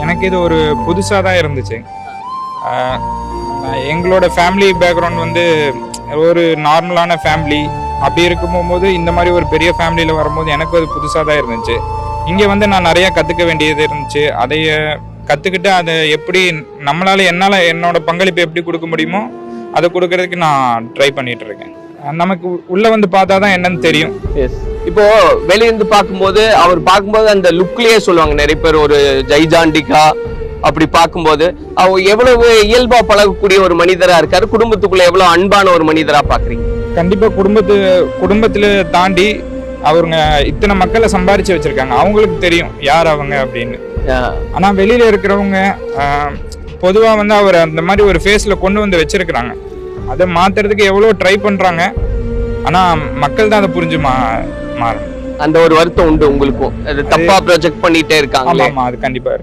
எனக்கு இது ஒரு புதுசாக தான் இருந்துச்சு. எங்களோட ஃபேமிலி பேக்ரவுண்ட் வந்து ஒரு நார்மலான ஃபேமிலி. அப்படி இருக்கும்போது இந்த மாதிரி ஒரு பெரிய ஃபேமிலியில் வரும்போது எனக்கு அது புதுசாக தான் இருந்துச்சு. இங்கே வந்து நான் நிறையா கற்றுக்க வேண்டியது இருந்துச்சு. அதைய கற்றுக்கிட்டு அதை எப்படி என்னால் என்னோட பங்களிப்பு எப்படி கொடுக்க முடியுமோ அதை கொடுக்கறதுக்கு நான் ட்ரை பண்ணிட்டு இருக்கேன். நமக்கு உள்ளே வந்து பார்த்தா தான் என்னன்னு தெரியும். இப்போ வெளியிருந்து பார்க்கும்போது அந்த லுக்லயே சொல்லுவாங்க நிறைய பேர், ஒரு ஜெய்ஜாண்டிகா அப்படி பார்க்கும்போது அவர் எவ்வளவு இயல்பா பழகக்கூடிய ஒரு மனிதரா இருக்காரு, குடும்பத்துக்குள்ள எவ்வளவு அன்பான ஒரு மனிதரா பாக்குறீங்க? கண்டிப்பா குடும்பத்துல தாண்டி அவங்க இத்தனை மக்களை சம்பாரிச்சு வச்சிருக்காங்க, அவங்களுக்கு தெரியும் யார் அவங்க அப்படின்னு. ஆனா வெளியில இருக்கிறவங்க பொதுவா வந்து அவர் அந்த மாதிரி ஒரு ஃபேஸ்ல கொண்டு வந்து வச்சிருக்கிறாங்க. அதை மாத்துறதுக்கு எவ்வளவு ட்ரை பண்றாங்க, ஆனா மக்கள் தான் அதை புரிஞ்சு மாறும். அந்த ஒரு வருத்தம் உண்டு உங்களுக்கும், தப்பா ப்ரொஜெக்ட் பண்ணிட்டே இருக்காங்க. ஆமா, அது கண்டிப்பா.